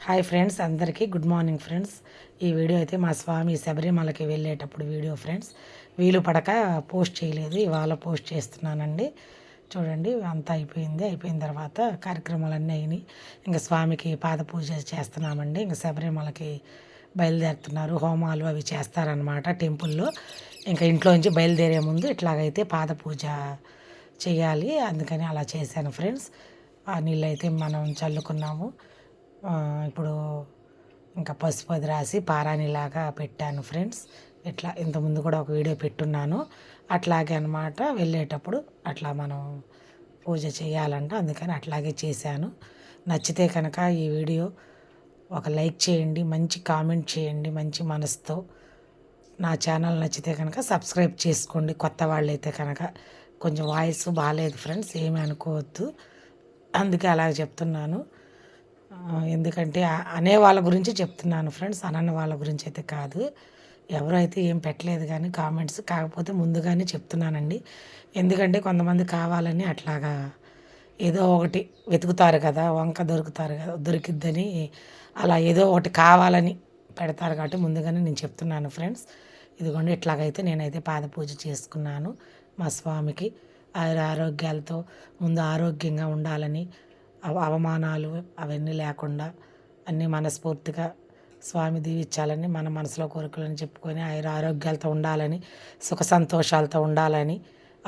Hi friends, అందరికీ good morning friends. ఈ video అయితే మా స్వామి శబరిమలకి వెళ్ళేటప్పుడు వీడియో ఫ్రెండ్స్. వీలు పడక పోస్ట్ చేయలేదు, ఇవాళ పోస్ట్ చేస్తున్నానండి. చూడండి, అంతా అయిపోయింది. అయిపోయిన తర్వాత కార్యక్రమాలన్నీ అయినాయి. ఇంకా స్వామికి పాద పూజ చేస్తున్నామండి. ఇంకా శబరిమలకి బయలుదేరుతున్నారు. హోమాలు అవి చేస్తారనమాట టెంపుల్లో. ఇంకా ఇంట్లోంచి బయలుదేరే ముందు ఇట్లాగైతే పాద పూజ చేయాలి, అందుకని అలా చేశాను ఫ్రెండ్స్. ఆ నీళ్ళు అయితే మనం చల్లుకున్నాము. ఇప్పుడు ఇంకా పసుపు అది రాసి పారాణిలాగా పెట్టాను ఫ్రెండ్స్. ఇట్లా ఇంతకుముందు కూడా ఒక వీడియో పెట్టున్నాను. అట్లాగే అనమాట, వెళ్ళేటప్పుడు అట్లా మనం పూజ చేయాలంట, అందుకని అట్లాగే చేశాను. నచ్చితే కనుక ఈ వీడియో ఒక లైక్ చేయండి, మంచి కామెంట్ చేయండి మంచి మనసుతో. నా ఛానల్ నచ్చితే కనుక సబ్స్క్రైబ్ చేసుకోండి. కొత్త వాళ్ళైతే కనుక కొంచెం వాయిస్ బాగాలేదు ఫ్రెండ్స్, ఏమీ అనుకోవద్దు, అందుకే అలాగ చెప్తున్నాను. ఎందుకంటే అనే వాళ్ళ గురించి చెప్తున్నాను ఫ్రెండ్స్, అనన్న వాళ్ళ గురించి అయితే కాదు. ఎవరైతే ఏం పెట్టలేదు కానీ కామెంట్స్, కాకపోతే ముందుగానే చెప్తున్నానండి. ఎందుకంటే కొంతమంది కావాలని అట్లాగా ఏదో ఒకటి వెతుకుతారు కదా, వంక దొరుకుతారు కదా, దొరికిద్దని అలా ఏదో ఒకటి కావాలని పెడతారు, కాబట్టి ముందుగానే నేను చెప్తున్నాను ఫ్రెండ్స్. ఇదిగోండి, ఇట్లాగైతే నేనైతే పాద పూజ చేసుకున్నాను మా స్వామికి. ఆరోగ్యాలతో ముందు ఆరోగ్యంగా ఉండాలని, అవమానాలు అవన్నీ లేకుండా అన్నీ మనస్ఫూర్తిగా స్వామి దీవించాలని, మన మనసులో కోరికలను చెప్పుకొని ఆరోగ్యాలతో ఉండాలని, సుఖ సంతోషాలతో ఉండాలని,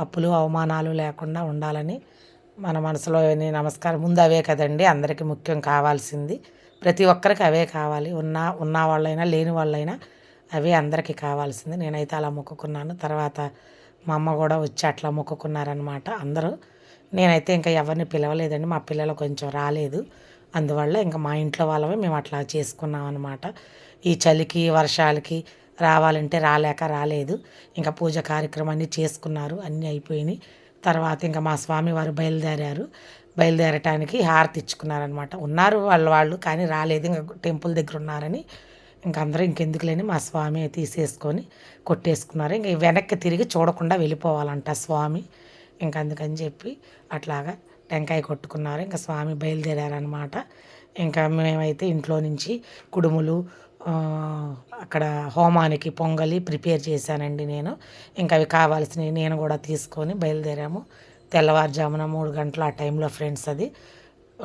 అప్పులు అవమానాలు లేకుండా ఉండాలని మన మనసులో నమస్కారం. ముందు అవే కదండి అందరికీ ముఖ్యం కావాల్సింది. ప్రతి ఒక్కరికి అవే కావాలి, ఉన్న వాళ్ళైనా లేని వాళ్ళైనా అవే అందరికీ కావాల్సింది. నేనైతే అలా మొక్కుకున్నాను. తర్వాత మా అమ్మ కూడా వచ్చి అట్లా మొక్కుకున్నారనమాట అందరూ. నేనైతే ఇంకా ఎవరిని పిలవలేదండి, మా పిల్లలు కొంచెం రాలేదు, అందువల్ల ఇంకా మా ఇంట్లో వాళ్ళమే మేము అట్లా చేసుకున్నాం అనమాట. ఈ చలికి వర్షాలకి రావాలంటే రాలేదు. ఇంకా పూజ కార్యక్రమం అన్నీ చేసుకున్నారు, అన్నీ అయిపోయినాయి. తర్వాత ఇంకా మా స్వామి వారు బయలుదేరటానికి హారతి ఇచ్చుకున్నారనమాట. ఉన్నారు వాళ్ళు కానీ రాలేదు, ఇంకా టెంపుల్ దగ్గర ఉన్నారని ఇంక అందరూ ఇంకెందుకులేని మా స్వామి తీసేసుకొని కొట్టేసుకున్నారు. ఇంక వెనక్కి తిరిగి చూడకుండా వెళ్ళిపోవాలంట స్వామి. ఇంక అందుకని చెప్పి అట్లాగా టెంకాయ కొట్టుకున్నారు. ఇంకా స్వామి బయలుదేరారనమాట. ఇంకా మేమైతే ఇంట్లో నుంచి కుడుములు, అక్కడ హోమానికి పొంగలి ప్రిపేర్ చేశానండి నేను. ఇంకా అవి కావాల్సినవి నేను కూడా తీసుకొని బయలుదేరాము. తెల్లవారుజామున 3 గంటల ఆ టైంలో ఫ్రెండ్స్, అది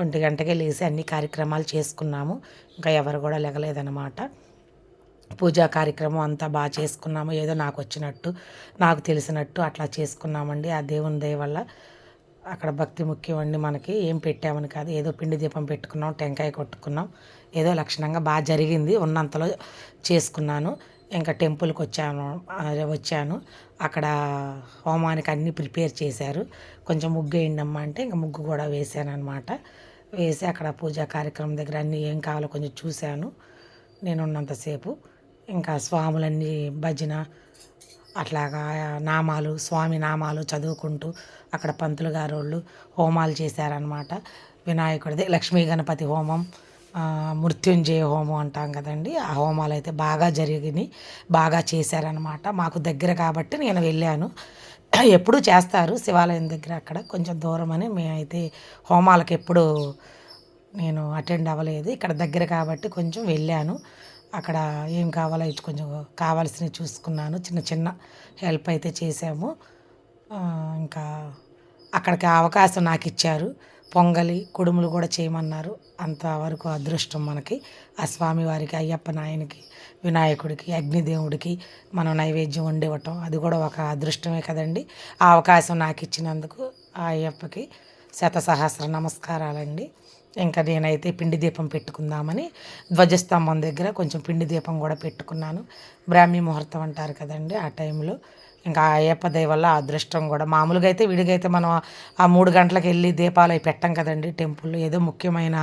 1 గంటకే లేచి అన్ని కార్యక్రమాలు చేసుకున్నాము. ఇంకా ఎవరు కూడా లెగలేదనమాట. పూజా కార్యక్రమం అంతా బాగా చేసుకున్నాము. ఏదో నాకు వచ్చినట్టు, నాకు తెలిసినట్టు అట్లా చేసుకున్నామండి. ఆ దేవుని దయ వల్ల అక్కడ భక్తి ముఖ్యం అండి మనకి. ఏం పెట్టామని కాదు, ఏదో పిండి దీపం పెట్టుకున్నాం, టెంకాయ కొట్టుకున్నాం, ఏదో లక్షణంగా బాగా జరిగింది, ఉన్నంతలో చేసుకున్నాను. ఇంకా టెంపుల్కి వచ్చాను. అక్కడ హోమానికి అన్నీ ప్రిపేర్ చేశారు. కొంచెం ముగ్గు వేయండమ్మా అంటే ఇంకా ముగ్గు కూడా వేసాను అనమాట. వేసి అక్కడ పూజా కార్యక్రమం దగ్గర అన్నీ ఏం కావాలో కొంచెం చూశాను నేను ఉన్నంతసేపు. ఇంకా స్వాములన్నీ భజన అట్లాగా నామాలు, స్వామి నామాలు చదువుకుంటూ అక్కడ పంతులు గారోళ్ళు హోమాలు చేశారనమాట. వినాయకుడిది లక్ష్మీ గణపతి హోమం, మృత్యుంజయ హోమం అంటాం కదండి, ఆ హోమాలు అయితే బాగా జరిగినాయి, బాగా చేశారనమాట. మాకు దగ్గర కాబట్టి నేను వెళ్ళాను. ఎప్పుడూ చేస్తారు శివాలయం దగ్గర, అక్కడ కొంచెం దూరం అని మేమైతే హోమాలకు ఎప్పుడు నేను అటెండ్ అవ్వలేదు. ఇక్కడ దగ్గర కాబట్టి కొంచెం వెళ్ళాను. అక్కడ ఏం కావాలో ఇటు కొంచెం కావాల్సినవి చూసుకున్నాను, చిన్న చిన్న హెల్ప్ అయితే చేసాము. ఇంకా అక్కడికి అవకాశం నాకు ఇచ్చారు. పొంగలి కుడుములు కూడా చేయమన్నారు. అంతవరకు అదృష్టం మనకి. ఆ స్వామివారికి, అయ్యప్ప నాయనకి, వినాయకుడికి, అగ్నిదేవుడికి మనం నైవేద్యం వండివ్వటం, అది కూడా ఒక అదృష్టమే కదండి. ఆ అవకాశం నాకు ఇచ్చినందుకు ఆ అయ్యప్పకి శతసహస్ర నమస్కారాలండి. ఇంకా నేనైతే పిండి దీపం పెట్టుకుందామని ధ్వజస్తంభం దగ్గర కొంచెం పిండి దీపం కూడా పెట్టుకున్నాను. బ్రాహ్మీ ముహూర్తం అంటారు కదండి, ఆ టైంలో ఇంకా అయ్యప్ప దయ వల్ల అదృష్టం కూడా. మామూలుగా అయితే విడిగైతే మనం ఆ 3 గంటలకు వెళ్ళి దీపాలు అవి పెట్టాం కదండి టెంపుల్లో, ఏదో ముఖ్యమైన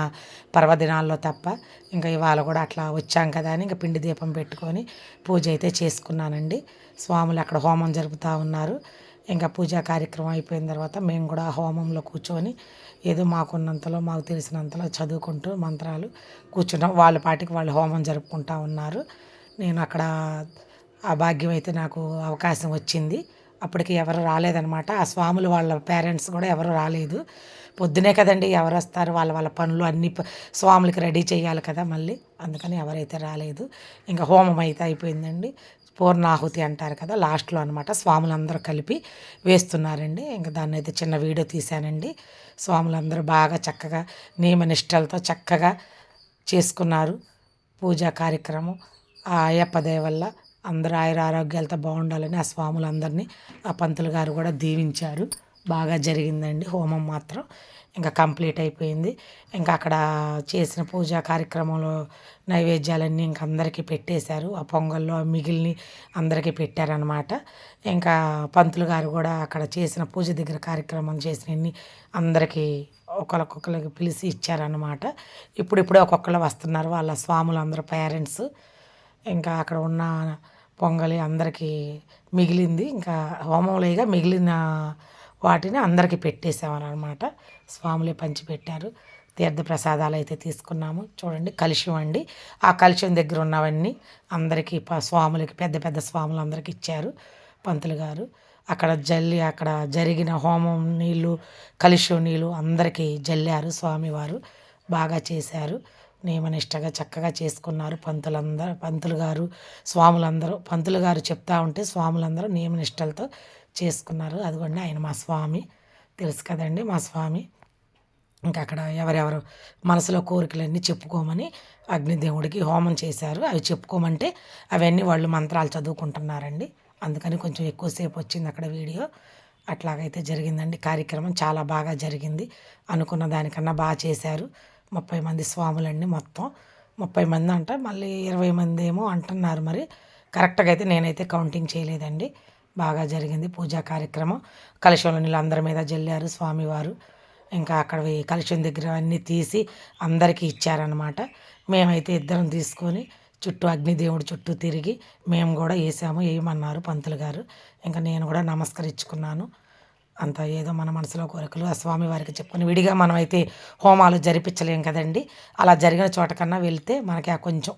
పర్వదినాల్లో తప్ప. ఇంకా ఇవాళ కూడా అట్లా వచ్చాం కదా అని ఇంకా పిండి దీపం పెట్టుకొని పూజ అయితే చేసుకున్నానండి. స్వాములు అక్కడ హోమం జరుపుతూ ఉన్నారు. ఇంకా పూజా కార్యక్రమం అయిపోయిన తర్వాత మేము కూడా హోమంలో కూర్చొని ఏదో మాకున్నంతలో, మాకు తెలిసినంతలో చదువుకుంటూ మంత్రాలు కూర్చున్నాం. వాళ్ళ పాటికి వాళ్ళు హోమం జరుపుకుంటూ ఉన్నారు. నేను అక్కడ ఆ భాగ్యం అయితే నాకు అవకాశం వచ్చింది. అప్పటికి ఎవరు రాలేదనమాట. ఆ స్వాములు వాళ్ళ పేరెంట్స్ కూడా ఎవరు రాలేదు. పొద్దునే కదండి ఎవరు వస్తారు, వాళ్ళ వాళ్ళ పనులు అన్నీ స్వాములకి రెడీ చేయాలి కదా మళ్ళీ, అందుకని ఎవరైతే రాలేదు. ఇంకా హోమం అయితే అయిపోయిందండి. పూర్ణాహుతి అంటారు కదా, లాస్ట్లో అనమాట స్వాములందరూ కలిపి వేస్తున్నారండి. ఇంకా దాన్ని అయితే చిన్న వీడియో తీశానండి. స్వాములందరూ బాగా చక్కగా నియమనిష్టలతో చక్కగా చేసుకున్నారు పూజా కార్యక్రమం. ఆ అయ్యప్ప దయ వల్ల అందరూ ఆయురారోగ్యాలతో బాగుండాలని ఆ స్వాములందరినీ ఆ పంతులు గారు కూడా దీవించారు. బాగా జరిగిందండి హోమం మాత్రం. ఇంకా కంప్లీట్ అయిపోయింది. ఇంకా అక్కడ చేసిన పూజా కార్యక్రమంలో నైవేద్యాలన్నీ ఇంక అందరికీ పెట్టేశారు. ఆ పొంగల్లో మిగిలిని అందరికీ పెట్టారనమాట. ఇంకా పంతులు గారు కూడా అక్కడ చేసిన పూజ దగ్గర కార్యక్రమం చేసినన్ని అందరికీ ఒకళ్ళకొకళ్ళకి పిలిచి ఇచ్చారనమాట. ఇప్పుడిప్పుడే ఒక్కొక్కళ్ళు వస్తున్నారు వాళ్ళ స్వాములందరూ పేరెంట్స్. ఇంకా అక్కడ ఉన్న పొంగలి అందరికీ మిగిలింది. ఇంకా హోమంలోగా మిగిలిన వాటిని అందరికీ పెట్టేసామనమాట. స్వాములే పంచిపెట్టారు. తీర్థ ప్రసాదాలు అయితే తీసుకున్నాము. చూడండి కలశం అండి. ఆ కలశం దగ్గర ఉన్నవన్నీ అందరికీ స్వాములకి పెద్ద పెద్ద స్వాములు అందరికీ ఇచ్చారు పంతులు గారు. అక్కడ అక్కడ జరిగిన హోమం నీళ్ళు, కలశం నీళ్ళు అందరికీ జల్లారు స్వామివారు. బాగా చేశారు. నియమనిష్టగా చక్కగా చేసుకున్నారు పంతులు గారు, స్వాములందరూ. పంతులు గారు చెప్తా ఉంటే స్వాములందరూ నియమనిష్టలతో చేసుకున్నారు. అదిగోండి ఆయన మా స్వామి, తెలుసు కదండి మా స్వామి. ఇంకా అక్కడ ఎవరెవరు మనసులో కోరికలన్నీ చెప్పుకోమని అగ్నిదేవుడికి హోమం చేశారు. అవి చెప్పుకోమంటే అవన్నీ వాళ్ళు మంత్రాలు చదువుకుంటున్నారండి. అందుకని కొంచెం ఎక్కువసేపు వచ్చింది అక్కడ వీడియో. అట్లాగైతే జరిగిందండి కార్యక్రమం. చాలా బాగా జరిగింది. అనుకున్న దానికన్నా బాగా చేశారు. 30 మంది స్వాములండి మొత్తం. 30 మంది అంట, మళ్ళీ 20 మంది ఏమో అంటున్నారు మరి. కరెక్ట్గా అయితే నేనైతే కౌంటింగ్ చేయలేదండి. బాగా జరిగింది పూజా కార్యక్రమం. కలశంలో నీళ్ళు అందరి మీద జల్లారు స్వామివారు. ఇంకా అక్కడ కలశం దగ్గర అన్నీ తీసి అందరికీ ఇచ్చారనమాట. మేమైతే ఇద్దరం తీసుకొని చుట్టూ అగ్నిదేవుడి చుట్టూ తిరిగి మేము కూడా వేసాము. వేయమన్నారు పంతులు గారు. ఇంకా నేను కూడా నమస్కరించుకున్నాను. అంత ఏదో మన మనసులో కోరికలు ఆ స్వామివారికి చెప్పుకొని విడిగా మనమైతే హోమాలు జరిపించలేం కదండి. అలా జరిగిన చోట కన్నా వెళ్తే మనకి ఆ కొంచెం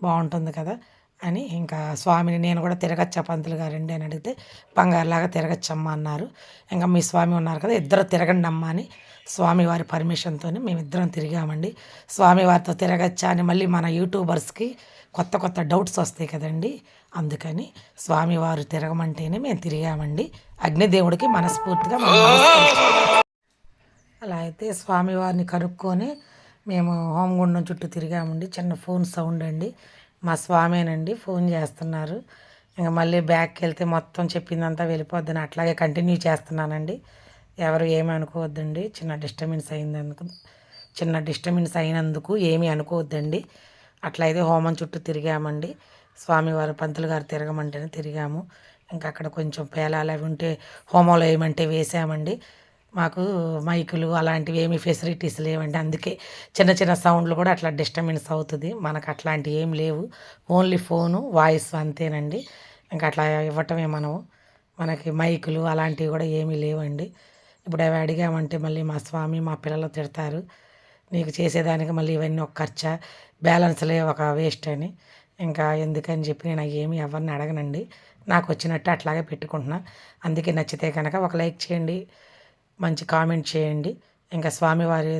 బాగుంటుంది కదా అని ఇంకా స్వామిని నేను కూడా తిరగచ్చా పంతులు గారండి అని అడిగితే, బంగారులాగా తిరగచ్చమ్మా అన్నారు. ఇంకా మీ స్వామి ఉన్నారు కదా, ఇద్దరు తిరగండి అమ్మా అని స్వామివారి పర్మిషన్తో మేమిద్దరం తిరిగామండి. స్వామివారితో తిరగచ్చా అని మళ్ళీ మన యూట్యూబర్స్కి కొత్త కొత్త డౌట్స్ వస్తాయి కదండి. అందుకని స్వామివారు తిరగమంటేనే మేము తిరిగామండి. అగ్నిదేవుడికి మనస్ఫూర్తిగా అలా అయితే స్వామివారిని కనుక్కొని మేము హోమగుండం చుట్టూ తిరిగామండి. చిన్న ఫోన్ సౌండ్ అండి. మా స్వామేనండి ఫోన్ చేస్తున్నారు. ఇంక మళ్ళీ బ్యాక్కి వెళ్తే మొత్తం చెప్పిందంతా వెళ్ళిపోద్దని అట్లాగే కంటిన్యూ చేస్తున్నానండి. ఎవరు ఏమి అనుకోవద్దండి. చిన్న డిస్టర్బెన్స్ అయినందుకు ఏమీ అనుకోవద్దండి. అట్లా అయితే హోమం చుట్టూ తిరిగామండి. స్వామివారు పంతులు గారు తిరగమంటేనే తిరిగాము. ఇంకా అక్కడ కొంచెం పేలాలు అవి ఉంటే హోమంలో వేయమంటే వేసామండి. మాకు మైకులు అలాంటివి ఏమీ ఫెసిలిటీస్ లేవండి. అందుకే చిన్న చిన్న సౌండ్లు కూడా అట్లా డిస్టర్బెన్స్ అవుతుంది. మనకు అట్లాంటివి ఏం లేవు. ఓన్లీ ఫోను వాయిస్ అంతేనండి. ఇంకా అట్లా ఇవ్వటమే మనకి మైకులు అలాంటివి కూడా ఏమీ లేవండి. ఇప్పుడు అవి అడిగామంటే మళ్ళీ మా స్వామి మా పిల్లలు తిడతారు. నీకు చేసేదానికి మళ్ళీ ఇవన్నీ ఒక ఖర్చా, బ్యాలెన్స్లే ఒక వేస్ట్ అని. ఇంకా ఎందుకని చెప్పి నేను ఏమి ఎవరిని అడగనండి. నాకు వచ్చినట్టు అట్లాగే పెట్టుకుంటున్నా. అందుకే నచ్చితే కనుక ఒక లైక్ చేయండి, మంచి కామెంట్ చేయండి. ఇంకా స్వామివారి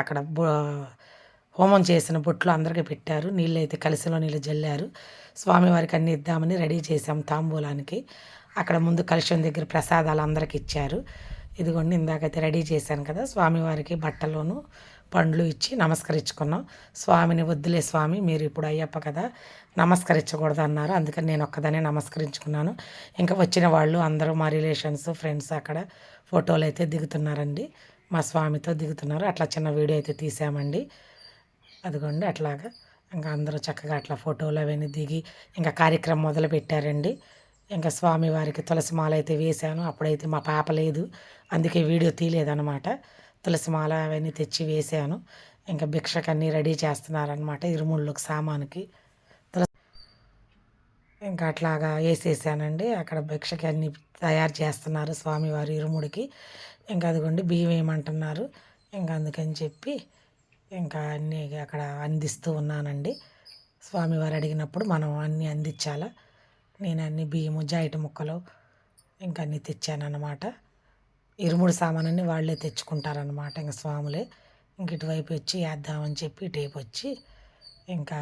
అక్కడ హోమం చేసిన బొట్లు అందరికీ పెట్టారు. నీళ్ళు అయితే కలశంలో నీళ్ళు జల్లారు. స్వామివారికి అన్నీ ఇద్దామని రెడీ చేసాం తాంబూలానికి. అక్కడ ముందు కలశం దగ్గర ప్రసాదాలు అందరికి ఇచ్చారు. ఇదిగోండి ఇందాకైతే రెడీ చేశాను కదా, స్వామివారికి బట్టలోను పండ్లు ఇచ్చి నమస్కరించుకున్నాం. స్వామిని వద్దులే స్వామి, మీరు ఇప్పుడు అయ్యప్ప కదా, నమస్కరించకూడదు అన్నారు. అందుకని నేను ఒక్కదానే నమస్కరించుకున్నాను. ఇంకా వచ్చిన వాళ్ళు అందరూ మా రిలేషన్స్ ఫ్రెండ్స్ అక్కడ ఫోటోలు అయితే దిగుతున్నారండి. మా స్వామితో దిగుతున్నారు. అట్లా చిన్న వీడియో అయితే తీసామండి. అదిగోండి అట్లాగా ఇంకా అందరూ చక్కగా అట్లా ఫోటోలు అవన్నీ దిగి ఇంకా కార్యక్రమం మొదలు పెట్టారండి. ఇంకా స్వామివారికి తులసి మాల అయితే వేశాను. అప్పుడైతే మా పాప లేదు, అందుకే వీడియో తీయలేదనమాట. తులసి మాల అవన్నీ తెచ్చి వేశాను. ఇంకా భిక్షకు అన్నీ రెడీ చేస్తున్నారనమాట ఇరుముళ్ళకి సామానుకి. ఇంకా అట్లాగా వేసేసానండి. అక్కడ భిక్షకి అన్నీ తయారు చేస్తున్నారు స్వామివారి ఇరుముడికి. ఇంకా అదిగోండి బియ్యం వేయమంటున్నారు. ఇంకా అందుకని చెప్పి ఇంకా అన్నీ అక్కడ అందిస్తూ ఉన్నానండి. స్వామివారు అడిగినప్పుడు మనం అన్నీ అందించాలా. నేను అన్ని బియ్యము జాయిటి ముక్కలు ఇంకా అన్నీ తెచ్చానన్నమాట. ఇరుముడి సామానన్ని వాళ్ళే తెచ్చుకుంటారనమాట. ఇంక స్వాములే. ఇంక ఇటువైపు వచ్చి వేద్దామని చెప్పి ఇటువైపు వచ్చి ఇంకా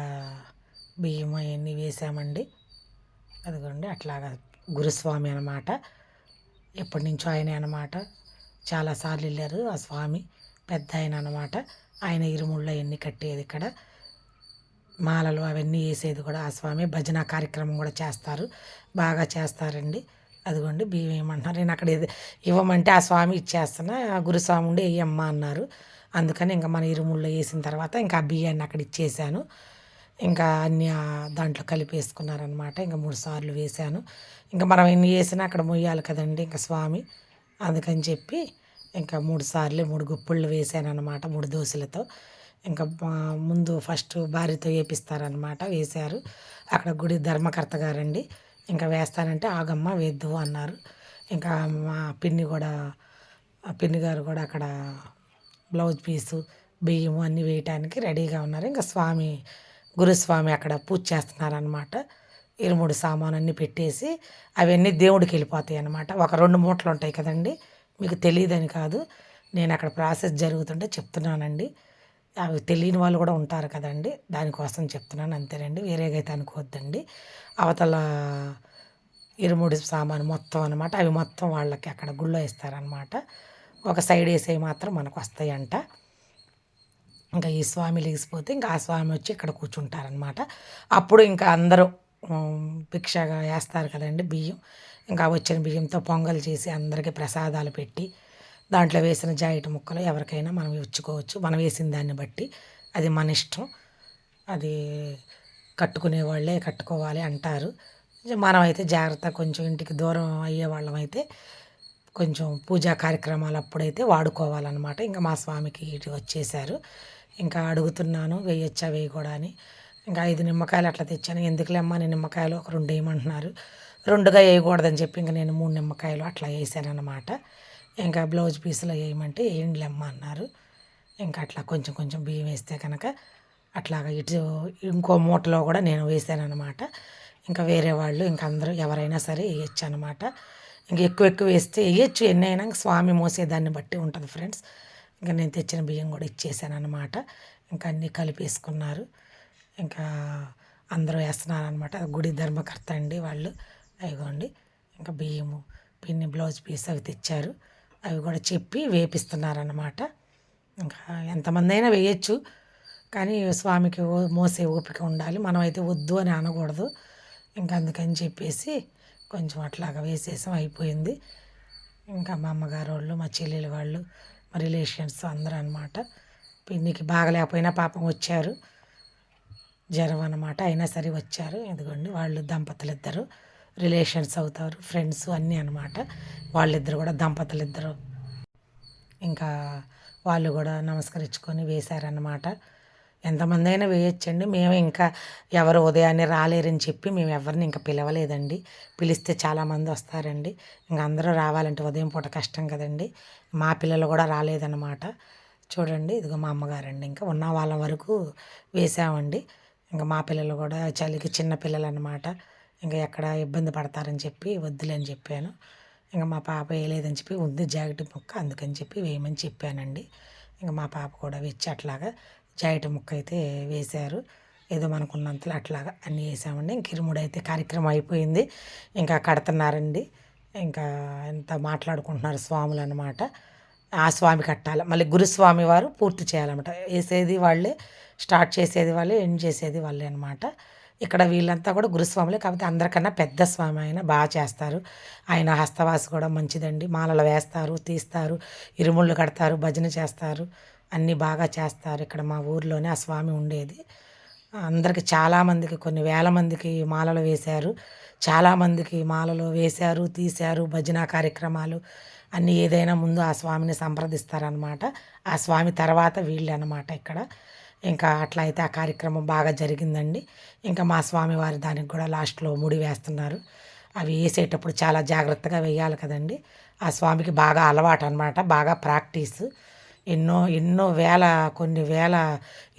బియ్యం అవన్నీ వేసామండి. అదిగోండి అట్లాగా గురుస్వామి అనమాట. ఎప్పటి నుంచో ఆయనే అనమాట. చాలాసార్లు వెళ్ళారు ఆ స్వామి. పెద్ద ఆయన అనమాట. ఆయన ఇరుముళ్ళు అవన్నీ కట్టేది ఇక్కడ. మాలలు అవన్నీ వేసేది కూడా ఆ స్వామి. భజన కార్యక్రమం కూడా చేస్తారు. బాగా చేస్తారండి. అదిగోండి బియ్యం వేయమంటున్నారు. నేను అక్కడ ఇవ్వమంటే ఆ స్వామి ఇచ్చేస్తున్నా. ఆ గురుస్వామి ఉండి వెయ్యమ్మా అన్నారు. అందుకని ఇంకా మన ఇరుముళ్ళు వేసిన తర్వాత ఇంకా ఆ బియ్యాన్ని అక్కడ ఇచ్చేసాను. ఇంకా అన్నీ దాంట్లో కలిపేసుకున్నారనమాట. ఇంకా 3 సార్లు వేశాను. ఇంకా మనం ఎన్ని వేసినా అక్కడ మొయ్యాలి కదండి ఇంకా స్వామి. అందుకని చెప్పి ఇంకా 3 సార్లు 3 గుప్పిళ్ళు వేసాననమాట 3 దోశలతో. ఇంకా ముందు ఫస్ట్ భార్యతో వేపిస్తారనమాట. వేశారు. అక్కడ గుడి ధర్మకర్త గారండి. ఇంకా వేస్తానంటే ఆగమ్మ వేద్దు అన్నారు. ఇంకా మా పిన్ని కూడా ఆ పిన్ని గారు కూడా అక్కడ బ్లౌజ్ పీసు బియ్యము అన్నీ వేయటానికి రెడీగా ఉన్నారు. ఇంకా స్వామి గురుస్వామి అక్కడ పూజ చేస్తున్నారనమాట. ఇరుముడి సామాను అన్నీ పెట్టేసి అవన్నీ దేవుడికి వెళ్ళిపోతాయి అన్నమాట. ఒక 2 మూటలు ఉంటాయి కదండి. మీకు తెలియదని కాదు, నేను అక్కడ ప్రాసెస్ జరుగుతుంటే చెప్తున్నానండి. అవి తెలియని వాళ్ళు కూడా ఉంటారు కదండి, దానికోసం చెప్తున్నాను అంతేనండి. వేరేగా అయితే అనుకోవద్దండి. అవతల ఇరుముడి సామాను మొత్తం అనమాట. అవి మొత్తం వాళ్ళకి అక్కడ గుళ్ళో ఇస్తారనమాట. ఒక సైడ్ వేసేవి మాత్రం మనకు వస్తాయంట. ఇంకా ఈ స్వామి లేచిపోతే ఇంకా ఆ స్వామి వచ్చి ఇక్కడ కూర్చుంటారనమాట. అప్పుడు ఇంకా అందరూ భిక్షగా వేస్తారు కదండి బియ్యం. ఇంకా వచ్చిన బియ్యంతో పొంగల్ చేసి అందరికీ ప్రసాదాలు పెట్టి దాంట్లో వేసిన జాయిటి ముక్కలు ఎవరికైనా మనం ఇచ్చుకోవచ్చు. మనం వేసిన దాన్ని బట్టి అది మన ఇష్టం. అది కట్టుకునే వాళ్ళే కట్టుకోవాలి అంటారు. మనమైతే జాగ్రత్త కొంచెం ఇంటికి దూరం అయ్యేవాళ్ళం అయితే కొంచెం పూజా కార్యక్రమాలు అప్పుడైతే వాడుకోవాలన్నమాట. ఇంకా మా స్వామికి ఇటు వచ్చేసారు. ఇంకా అడుగుతున్నాను వేయొచ్చా వేయకూడా అని. ఇంకా 5 నిమ్మకాయలు అట్లా తెచ్చాను. ఎందుకులేమ్మా నేను నిమ్మకాయలు ఒక 2 వేయమంటున్నారు. 2గా వేయకూడదని చెప్పి ఇంక నేను 3 నిమ్మకాయలు అట్లా వేసానన్నమాట. ఇంకా బ్లౌజ్ పీసులో వేయమంటే వేయండిలేమ్మా అన్నారు. ఇంకా అట్లా కొంచెం కొంచెం బియ్యం వేస్తే కనుక అట్లాగా ఇటు ఇంకో మూటలో కూడా నేను వేసానన్నమాట. ఇంకా వేరే వాళ్ళు ఇంక అందరూ ఎవరైనా సరే వేయొచ్చు అనమాట. ఇంక ఎక్కువ ఎక్కువ వేస్తే వేయచ్చు ఎన్నైనా, స్వామి మోసేదాన్ని బట్టి ఉంటుంది ఫ్రెండ్స్. ఇంకా నేను తెచ్చిన బియ్యం కూడా ఇచ్చేసాను అనమాట. ఇంకా అన్నీ కలిపేసుకున్నారు. ఇంకా అందరూ వేస్తున్నారనమాట. గుడి ధర్మకర్త అండి వాళ్ళు. అదిగోండి ఇంకా బియ్యము పిన్ని బ్లౌజ్ పీస్ అవి తెచ్చారు. అవి కూడా చెప్పి వేపిస్తున్నారన్నమాట. ఇంకా ఎంతమంది అయినా వేయచ్చు, కానీ స్వామికి మోసే ఓపిక ఉండాలి. మనమైతే వద్దు అని అనకూడదు. ఇంకా అందుకని చెప్పేసి కొంచెం అట్లాగా వేసేసాం, అయిపోయింది. ఇంకా మా అమ్మగారు వాళ్ళు, మా చెల్లెలు వాళ్ళు, మా రిలేషన్స్ అందరూ అనమాట. పిన్నికి బాగలేకపోయినా పాపం వచ్చారు, జ్వరం అనమాట, అయినా సరే వచ్చారు. ఎందుకండి వాళ్ళు దంపతులు ఇద్దరు రిలేషన్స్ అవుతారు, ఫ్రెండ్స్ అన్నీ అనమాట. వాళ్ళిద్దరు కూడా దంపతులు ఇద్దరు ఇంకా వాళ్ళు కూడా నమస్కరించుకొని వేశారన్నమాట. ఎంతమంది అయినా వేయొచ్చండి. మేము ఇంకా ఎవరు ఉదయాన్నే రాలేరని చెప్పి మేము ఎవరిని ఇంకా పిలవలేదండి. పిలిస్తే చాలామంది వస్తారండి. ఇంక అందరూ రావాలంటే ఉదయం పూట కష్టం కదండి. మా పిల్లలు కూడా రాలేదన్నమాట. చూడండి ఇదిగో మా అమ్మగారండి. ఇంకా ఉన్న వాళ్ళ వరకు వేసామండి. ఇంకా మా పిల్లలు కూడా చలికి చిన్న పిల్లలు అనమాట. ఇంకా ఎక్కడ ఇబ్బంది పడతారని చెప్పి వద్దులే అని చెప్పాను. ఇంకా మా పాప వేయలేదని చెప్పి ఉంది జాకెట్ ముక్క, అందుకని చెప్పి వేయమని చెప్పానండి. ఇంకా మా పాప కూడా వచ్చి అట్లాగా జాకెట్ ముక్క అయితే వేశారు. ఏదో మనకున్నంతలో అట్లాగా అన్నీ వేసామండి. ఇంక ఇరుముడైతే కార్యక్రమం అయిపోయింది. ఇంకా కడుతున్నారండి. ఇంకా ఎంత మాట్లాడుకుంటున్నారు స్వాములు అనమాట. ఆ స్వామి కట్టాలి, మళ్ళీ గురుస్వామి వారు పూర్తి చేయాలన్నమాట. వేసేది వాళ్ళే, స్టార్ట్ చేసేది వాళ్ళే, ఎండ్ చేసేది వాళ్ళే అనమాట. ఇక్కడ వీళ్ళంతా కూడా గురుస్వాములే, కాకపోతే అందరికన్నా పెద్ద స్వామి ఆయన బాగా చేస్తారు. ఆయన హస్తవాసి కూడా మంచిదండి. మాలలు వేస్తారు, తీస్తారు, ఇరుముళ్ళు కడతారు, భజన చేస్తారు, అన్నీ బాగా చేస్తారు. ఇక్కడ మా ఊర్లోనే ఆ స్వామి ఉండేది. అందరికి చాలామందికి కొన్ని వేల మందికి మాలలు వేశారు. చాలామందికి మాలలు వేశారు, తీశారు. భజన కార్యక్రమాలు అన్నీ ఏదైనా ముందు ఆ స్వామిని సంప్రదిస్తారనమాట. ఆ స్వామి తర్వాత వీళ్ళు అనమాట ఇక్కడ. ఇంకా అట్లా అయితే ఆ కార్యక్రమం బాగా జరిగిందండి. ఇంకా మా స్వామివారి దానికి కూడా లాస్ట్లో ముడి వేస్తున్నారు. అవి వేసేటప్పుడు చాలా జాగ్రత్తగా వేయాలి కదండి. ఆ స్వామికి బాగా అలవాటు అనమాట, బాగా ప్రాక్టీసు. ఎన్నో ఎన్నో వేల కొన్ని వేల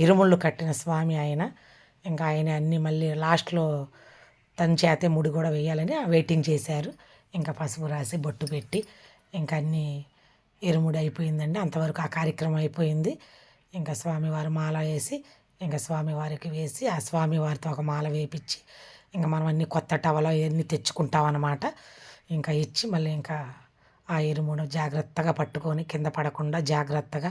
ఇరుముళ్ళు కట్టిన స్వామి ఆయన. ఇంకా ఆయన అన్నీ మళ్ళీ లాస్ట్లో తన చేతే ముడి కూడా వేయాలని వెయిటింగ్ చేశారు. ఇంకా పసుపు రాసి బొట్టు పెట్టి ఇంకా అన్నీ ఇరుముడి అయిపోయిందండి. అంతవరకు ఆ కార్యక్రమం అయిపోయింది. ఇంకా స్వామివారు మాల వేసి ఇంకా స్వామివారికి వేసి ఆ స్వామివారితో ఒక మాల వేపించి ఇంకా మనం అన్ని కొత్త టవలు అవన్నీ తెచ్చుకుంటాం అన్నమాట. ఇంకా ఇచ్చి మళ్ళీ ఇంకా ఆ ఇరుముడు జాగ్రత్తగా పట్టుకొని కింద పడకుండా జాగ్రత్తగా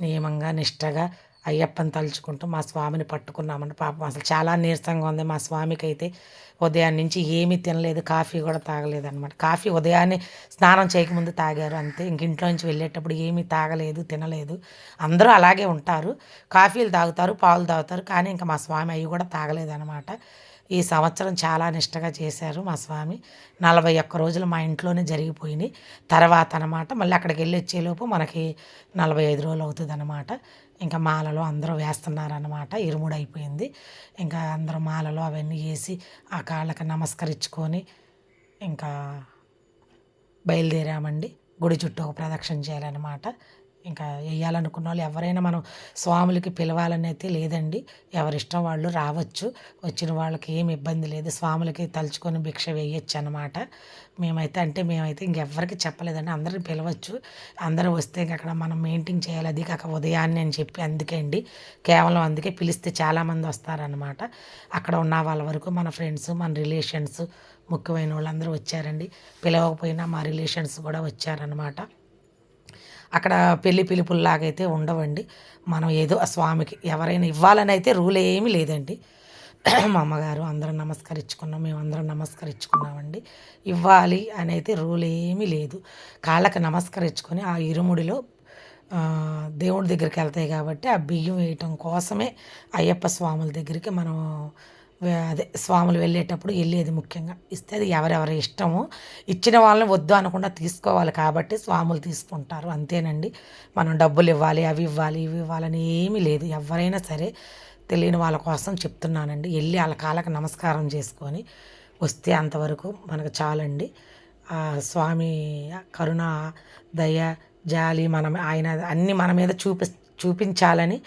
నియమంగా నిష్టగా అయ్యప్పని తలుచుకుంటూ మా స్వామిని పట్టుకున్నామండి. పాపం అసలు చాలా నీరసంగా ఉంది మా స్వామికి అయితే. ఉదయాన్నే నుంచి ఏమీ తినలేదు, కాఫీ కూడా తాగలేదనమాట. కాఫీ ఉదయాన్నే స్నానం చేయకముందు తాగారు అంతే. ఇంక ఇంట్లో నుంచి వెళ్ళేటప్పుడు ఏమీ తాగలేదు, తినలేదు. అందరూ అలాగే ఉంటారు. కాఫీలు తాగుతారు, పాలు తాగుతారు. కానీ ఇంకా మా స్వామి అవి కూడా తాగలేదనమాట. ఈ సంవత్సరం చాలా నిష్టగా చేశారు మా స్వామి. 41 రోజులు మా ఇంట్లోనే జరిగిపోయినాయి. తర్వాత అనమాట మళ్ళీ అక్కడికి వెళ్ళి వచ్చేలోపు మనకి 45 రోజులు అవుతుందన్నమాట. ఇంకా మాలలో అందరూ వేస్తున్నారనమాట. ఇరుముడి అయిపోయింది. ఇంకా అందరూ మాలలో అవన్నీ వేసి ఆ కాళ్ళకి నమస్కరించుకొని ఇంకా బయలుదేరామండి. గుడి చుట్టూ ఒక ప్రదక్షిణ చేయాలన్నమాట. ఇంకా వేయాలనుకున్న వాళ్ళు ఎవరైనా మనం స్వాములకి పిలవాలని అయితే లేదండి. ఎవరిష్టం వాళ్ళు రావచ్చు. వచ్చిన వాళ్ళకి ఏమి ఇబ్బంది లేదు. స్వాములకి తలుచుకొని భిక్ష వేయొచ్చు అనమాట. మేమైతే ఇంకెవ్వరికి చెప్పలేదండి. అందరిని పిలవచ్చు. అందరూ వస్తే ఇంక అక్కడ మనం మెయింటైన్ చేయాలి. అది కాక ఉదయాన్నే అని చెప్పి అందుకే అండి. కేవలం అందుకే పిలిస్తే చాలామంది వస్తారనమాట. అక్కడ ఉన్న వాళ్ళ వరకు మన ఫ్రెండ్స్, మన రిలేషన్స్ ముఖ్యమైన వాళ్ళందరూ వచ్చారండి. పిలవకపోయినా మా రిలేషన్స్ కూడా వచ్చారనమాట. అక్కడ పెళ్లి పిలుపుల్లాగైతే ఉండవండి. మనం ఏదో ఆ స్వామికి ఎవరైనా ఇవ్వాలని అయితే రూల్ ఏమీ లేదండి. మా అమ్మగారు అందరం నమస్కరించుకున్నాం. మేమందరం నమస్కరించుకున్నామండి. ఇవ్వాలి అని అయితే రూల్ ఏమీ లేదు. కాళ్ళకి నమస్కరించుకొని ఆ ఇరుముడిలో దేవుడి దగ్గరికి వెళ్తాయి కాబట్టి ఆ బియ్యం వేయటం కోసమే అయ్యప్ప స్వాముల దగ్గరికి మనం అదే స్వాములు వెళ్ళేటప్పుడు వెళ్ళేది ముఖ్యంగా. ఇస్తే అది ఎవరెవరి ఇష్టము. ఇచ్చిన వాళ్ళని వద్దు అనకుండా తీసుకోవాలి కాబట్టి స్వాములు తీసుకుంటారు అంతేనండి. మనం డబ్బులు ఇవ్వాలి, అవి ఇవ్వాలి, ఇవి ఇవ్వాలని ఏమీ లేదు. ఎవరైనా సరే తెలియని వాళ్ళ కోసం చెప్తున్నానండి. వెళ్ళి వాళ్ళ కాళ్ళకి నమస్కారం చేసుకొని వస్తే అంతవరకు మనకు చాలండి. ఆ స్వామి కరుణ, దయ, జాలి ఆయన అన్నీ మన మీద చూపించాలని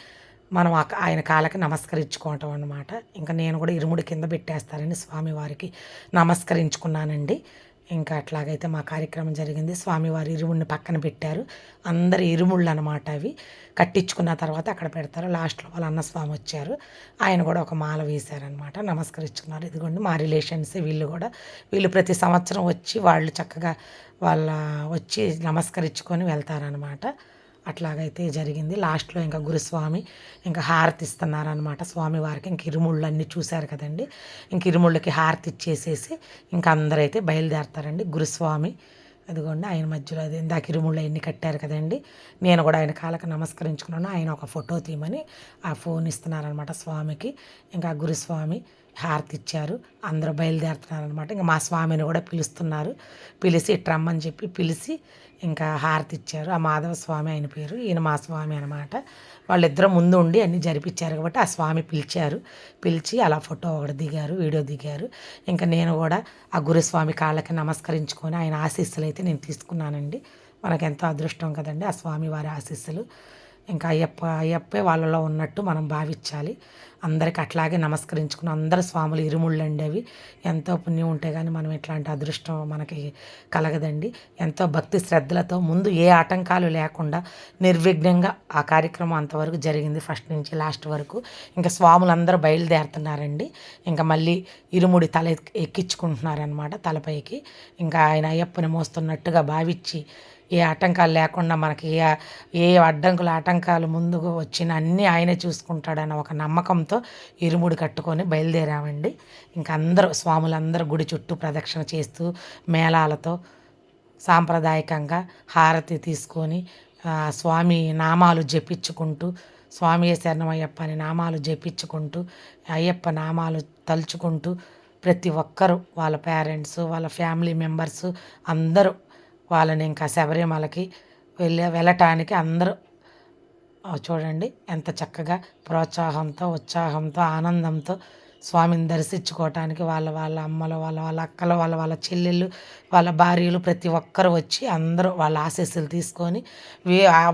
మనం ఆయన కాళ్ళకి నమస్కరించుకోవటం అనమాట. ఇంకా నేను కూడా ఇరుముడి కింద పెట్టేస్తానని స్వామివారికి నమస్కరించుకున్నానండి. ఇంకా అట్లాగైతే మా కార్యక్రమం జరిగింది. స్వామివారి ఇరుముడిని పక్కన పెట్టారు. అందరి ఇరుముళ్ళు అనమాట అవి. కట్టించుకున్న తర్వాత అక్కడ పెడతారు. లాస్ట్‌లో వాళ్ళ అన్నస్వామి వచ్చారు. ఆయన కూడా ఒక మాల వేశారనమాట. నమస్కరించుకున్నారు. ఇదిగోండి మా రిలేషన్సే వీళ్ళు కూడా. వీళ్ళు ప్రతి సంవత్సరం వచ్చి వాళ్ళు చక్కగా వాళ్ళ వచ్చి నమస్కరించుకొని వెళ్తారనమాట. అట్లాగైతే జరిగింది. లాస్ట్‌లో ఇంకా గురుస్వామి ఇంకా హారతి ఇస్తున్నారనమాట స్వామివారికి. ఇంక ఇరుముళ్ళన్నీ చూశారు కదండీ! ఇంక ఇరుముళ్ళకి హారతి ఇచ్చేసేసి ఇంక అందరైతే బయలుదేరతారండి. గురుస్వామి అదిగోండి ఆయన మధ్యలో అది ఇందాక ఇరుముళ్ళు అయన్నీ కట్టారు కదండీ! నేను కూడా ఆయన కాళ్ళకి నమస్కరించుకున్నాను. ఆయన ఒక ఫోటో తీయమని ఆ ఫోన్ ఇస్తున్నారనమాట స్వామికి. ఇంకా గురుస్వామి హారతి ఇచ్చారు. అందరూ బయలుదేరుతున్నారనమాట. ఇంక మా స్వామిని కూడా పిలుస్తున్నారు. పిలిచి ఇటు రమ్మని చెప్పి పిలిచి ఇంకా హారతి ఇచ్చారు. ఆ మాధవ స్వామి ఆయన పేరు. ఈయన మా స్వామి అనమాట. వాళ్ళిద్దరూ ముందు ఉండి అన్నీ జరిపించారు కాబట్టి ఆ స్వామి పిలిచారు. పిలిచి అలా ఫోటో ఒకటి దిగారు, వీడియో దిగారు. ఇంకా నేను కూడా ఆ గురుస్వామి కాళ్ళకి నమస్కరించుకొని ఆయన ఆశీస్సులు అయితే నేను తీసుకున్నానండి. మనకెంతో అదృష్టం కదండీ ఆ స్వామివారి ఆశీస్సులు. ఇంకా అయ్యప్పే వాళ్ళలో ఉన్నట్టు మనం భావించాలి. అందరికి అట్లాగే నమస్కరించుకుని అందరు స్వాములు ఇరుముళ్ళండి అవి. ఎంతో పుణ్యం ఉంటే గానీ మనం ఇట్లాంటి అదృష్టం మనకి కలగదండి. ఎంతో భక్తి శ్రద్ధలతో ముందు ఏ ఆటంకాలు లేకుండా నిర్విఘ్నంగా ఆ కార్యక్రమం అంతవరకు జరిగింది. ఫస్ట్ నుంచి లాస్ట్ వరకు. ఇంకా స్వాములందరూ బయలుదేరుతున్నారండి. ఇంకా మళ్ళీ ఇరుముడి తల ఎక్కించుకుంటున్నారనమాట తలపైకి. ఇంకా ఆయన అయ్యప్పని మోస్తున్నట్టుగా భావించి ఏ ఆటంకాలు లేకుండా మనకి ఏ అడ్డంకులు ఆటంకాలు ముందుకు వచ్చినా అన్నీ ఆయనే చూసుకుంటాడన్న ఒక నమ్మకంతో ఇరుముడి కట్టుకొని బయలుదేరామండి. ఇంకా అందరూ స్వాములందరూ గుడి చుట్టూ ప్రదక్షిణ చేస్తూ మేళాలతో సాంప్రదాయకంగా హారతి తీసుకొని స్వామి నామాలు జపించుకుంటూ స్వామియే శరణమయ్యప్ప అని నామాలు జపించుకుంటూ అయ్యప్ప నామాలు తలుచుకుంటూ ప్రతి ఒక్కరూ వాళ్ళ పేరెంట్స్ వాళ్ళ ఫ్యామిలీ మెంబర్స్ అందరూ వాళ్ళని ఇంకా శబరిమలకి వెళ్ళటానికి అందరూ చూడండి ఎంత చక్కగా ప్రోత్సాహంతో, ఉత్సాహంతో, ఆనందంతో స్వామిని దర్శించుకోవటానికి వాళ్ళ అమ్మలు, వాళ్ళ అక్కలు, వాళ్ళ చెల్లెళ్ళు, వాళ్ళ భార్యలు ప్రతి ఒక్కరు వచ్చి అందరూ వాళ్ళ ఆశీస్సులు తీసుకొని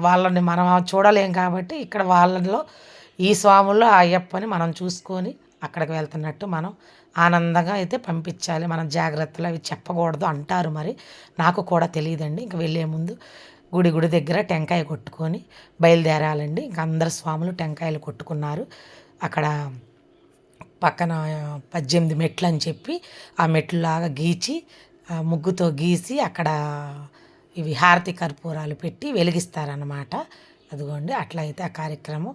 వాళ్ళని మనం చూడలేం కాబట్టి ఇక్కడ వాళ్ళలో ఈ స్వాముల్లో ఆ అయ్యప్పని మనం చూసుకొని అక్కడికి వెళ్తున్నట్టు మనం ఆనందంగా అయితే పంపించాలి. మనం జాగ్రత్తలు అవి చెప్పకూడదు అంటారు మరి. నాకు కూడా తెలీదండి. ఇంక వెళ్ళే ముందు గుడి దగ్గర టెంకాయ కొట్టుకొని బయలుదేరాలండి. ఇంక అందరు స్వాములు టెంకాయలు కొట్టుకున్నారు. అక్కడ పక్కన 18 మెట్లని చెప్పి ఆ మెట్లులాగా గీచి ముగ్గుతో గీసి అక్కడ ఇవి హారతి కర్పూరాలు పెట్టి వెలిగిస్తారనమాట. అదిగోండి అట్లా అయితే ఆ కార్యక్రమం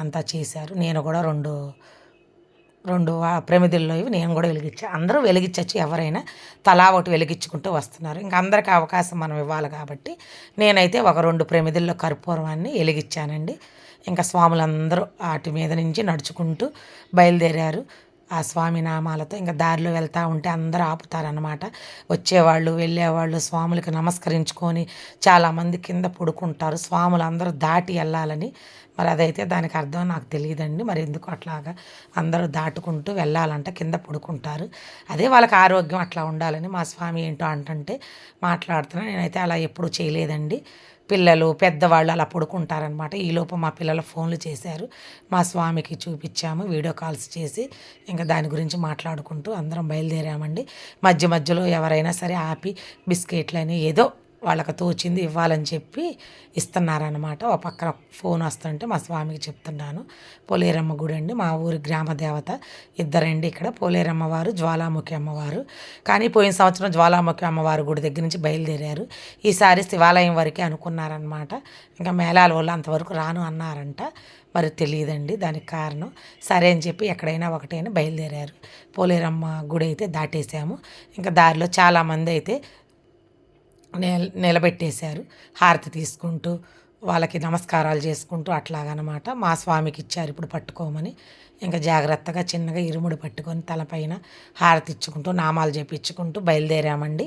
అంతా చేశారు. నేను కూడా 2 ప్రమిదల్లో ఇవి నేను కూడా వెలిగించా. అందరూ వెలిగించొచ్చు ఎవరైనా. తలా ఒకటి వెలిగించుకుంటూ వస్తున్నారు. ఇంక అందరికి అవకాశం మనం ఇవ్వాలి కాబట్టి నేనైతే ఒక 2 ప్రమిదల్లో కర్పూరాన్ని వెలిగించానండి. ఇంకా స్వాములందరూ వాటి మీద నుంచి నడుచుకుంటూ బయలుదేరారు. ఆ స్వామి నామాలతో ఇంకా దారిలో వెళ్తూ ఉంటే అందరూ ఆపుతారనమాట. వచ్చేవాళ్ళు వెళ్ళేవాళ్ళు స్వాములకి నమస్కరించుకొని చాలామంది కింద పడుకుంటారు. స్వాములు అందరూ దాటి వెళ్ళాలని. మరి అదైతే దానికి అర్థం నాకు తెలియదండి. మరి ఎందుకు అట్లాగా అందరూ దాటుకుంటూ వెళ్ళాలంట కింద పడుకుంటారు. అదే వాళ్ళకి ఆరోగ్యం అట్లా ఉండాలని మా స్వామి ఏంటో అంటుంటే మాట్లాడుతున్నా. నేనైతే అలా ఎప్పుడూ చేయలేదండి. పిల్లలు పెద్దవాళ్ళు అలా పడుకుంటారనమాట. ఈలోపు మా పిల్లలు ఫోన్లు చేశారు. మా స్వామికి చూపించాము వీడియో కాల్స్ చేసి. ఇంకా దాని గురించి మాట్లాడుకుంటూ అందరం బయలుదేరామండి. మధ్యలో ఎవరైనా సరే ఆపి బిస్కెట్లని ఏదో వాళ్ళకి తోచింది ఇవ్వాలని చెప్పి ఇస్తున్నారనమాట. ఒక పక్కన ఫోన్ వస్తుంటే మా స్వామికి చెప్తున్నాను. పోలేరమ్మ గుడి అండి, మా ఊరి గ్రామ దేవత. ఇద్దరండి ఇక్కడ పోలేరమ్మ వారు, జ్వాలాముఖి అమ్మవారు. కానీ పోయిన సంవత్సరం జ్వాలాముఖి అమ్మవారి గుడి దగ్గర నుంచి బయలుదేరారు. ఈసారి శివాలయం వరకే అనుకున్నారనమాట. ఇంకా మేళాల వాళ్ళు అంతవరకు రాను అన్నారంట. మరి తెలియదండి దానికి కారణం. సరే అని చెప్పి ఎక్కడైనా ఒకటైనా బయలుదేరారు. పోలేరమ్మ గుడి అయితే దాటేసాము. ఇంకా దారిలో చాలామంది అయితే నిలబెట్టేశారు. హారతి తీసుకుంటూ వాళ్ళకి నమస్కారాలు చేసుకుంటూ అట్లాగనమాట. మా స్వామికి ఇచ్చారు ఇప్పుడు పట్టుకోమని. ఇంకా జాగ్రత్తగా చిన్నగా ఇరుముడి పట్టుకొని తలపైన హారతి ఇచ్చుకుంటూ నామాలు చెప్పించుకుంటూ బయలుదేరామండి.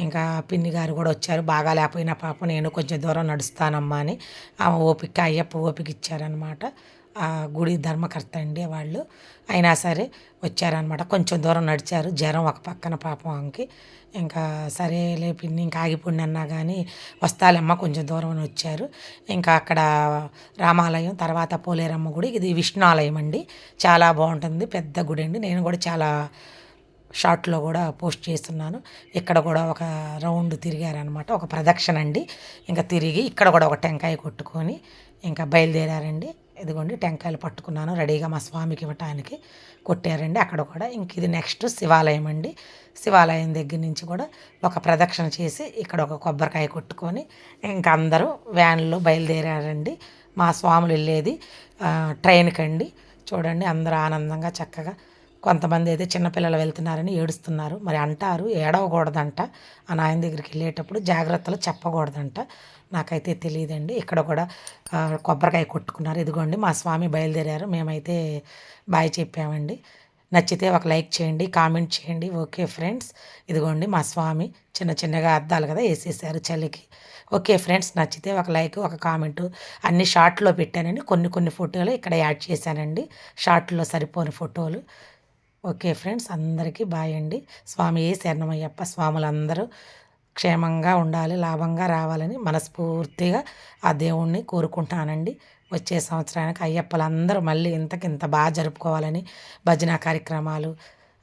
ఇంకా పిన్ని గారు కూడా వచ్చారు. బాగా లేకపోయినా పాపం నేను కొంచెం దూరం నడుస్తానమ్మా అని ఆమె ఓపిక అయ్యప్ప ఓపిక ఇచ్చారనమాట. ఆ గుడి ధర్మకర్త అండి వాళ్ళు. అయినా సరే వచ్చారనమాట. కొంచెం దూరం నడిచారు. జ్వరం ఒక పక్కన పాపం ఆమెకి. ఇంకా సరేలే పిన్ని ఇంకా ఆగిపోండి అన్నా కానీ వస్తాలేమ్మ కొంచెం దూరం అని వచ్చారు. ఇంకా అక్కడ రామాలయం తర్వాత పోలేరమ్మ గుడి, ఇది విష్ణు ఆలయం అండి. చాలా బాగుంటుంది, పెద్ద గుడి అండి. నేను కూడా చాలా షార్ట్లో కూడా పోస్ట్ చేస్తున్నాను. ఇక్కడ కూడా ఒక రౌండ్ తిరిగారనమాట, ఒక ప్రదక్షిణ అండి. ఇంకా తిరిగి ఇక్కడ కూడా ఒక టెంకాయ కొట్టుకొని ఇంకా బయలుదేరారండి. ఇదిగోండి టెంకాయలు పట్టుకున్నాను రెడీగా మా స్వామికి ఇవ్వటానికి. కొట్టారండి అక్కడ కూడా. ఇంక ఇది నెక్స్ట్ శివాలయం అండి. శివాలయం దగ్గర నుంచి కూడా ఒక ప్రదక్షిణ చేసి ఇక్కడ ఒక కొబ్బరికాయ కొట్టుకొని ఇంకా అందరూ వ్యాన్లో బయలుదేరారండి. మా స్వాములు వెళ్ళేది ట్రైన్కి అండి. చూడండి అందరూ ఆనందంగా చక్కగా. కొంతమంది అయితే చిన్నపిల్లలు వెళ్తున్నారని ఏడుస్తున్నారు. మరి అంటారు ఏడవకూడదంట, ఆ నాయన దగ్గరికి వెళ్ళేటప్పుడు జాగ్రత్తలు చెప్పకూడదంట. నాకైతే తెలియదండి. ఇక్కడ కూడా కొబ్బరికాయ కొట్టుకున్నారు. ఇదిగోండి మా స్వామి బయలుదేరారు. మేమైతే బాయ్ చెప్పామండి. నచ్చితే ఒక లైక్ చేయండి, కామెంట్ చేయండి. ఓకే ఫ్రెండ్స్, ఇదిగోండి మా స్వామి చిన్నగా అద్దాలు కదా వేసేసారు చలికి. ఓకే ఫ్రెండ్స్, నచ్చితే ఒక లైక్ ఒక కామెంటు. అన్ని షార్ట్లో పెట్టానండి. కొన్ని ఫోటోలు ఇక్కడ యాడ్ చేశానండి, షార్ట్లో సరిపోని ఫోటోలు. ఓకే ఫ్రెండ్స్, అందరికీ బాయ్ అండి. స్వామి శరణమయ్యప్ప. స్వాములందరూ క్షేమంగా ఉండాలి, లాభంగా రావాలని మనస్ఫూర్తిగా ఆ దేవుణ్ణి కోరుకుంటానండి. వచ్చే సంవత్సరానికి అయ్యప్పలందరూ మళ్ళీ ఇంతకింత బాగా జరుపుకోవాలని, భజన కార్యక్రమాలు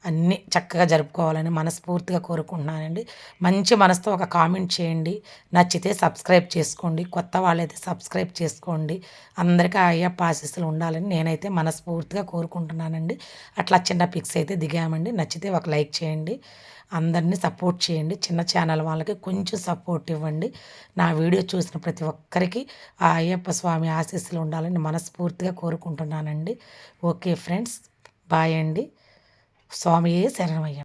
అన్నీ చక్కగా జరుపుకోవాలని మనస్ఫూర్తిగా కోరుకుంటున్నానండి. మంచి మనసుతో ఒక కామెంట్ చేయండి. నచ్చితే సబ్స్క్రైబ్ చేసుకోండి. కొత్త వాళ్ళైతే సబ్స్క్రైబ్ చేసుకోండి. అందరికీ అయ్యప్ప ఆశీస్సులు ఉండాలని నేనైతే మనస్ఫూర్తిగా కోరుకుంటున్నానండి. అట్లా చిన్న పిక్స్ అయితే దిగామండి. నచ్చితే ఒక లైక్ చేయండి. అందరినీ సపోర్ట్ చేయండి. చిన్న ఛానల్ వాళ్ళకి కొంచెం సపోర్ట్ ఇవ్వండి. నా వీడియో చూసిన ప్రతి ఒక్కరికి ఆ అయ్యప్ప స్వామి ఆశీస్సులు ఉండాలని మనస్ఫూర్తిగా కోరుకుంటున్నానండి. ఓకే ఫ్రెండ్స్, బాయ్ అండి. స్వామియే శరణమయ్య.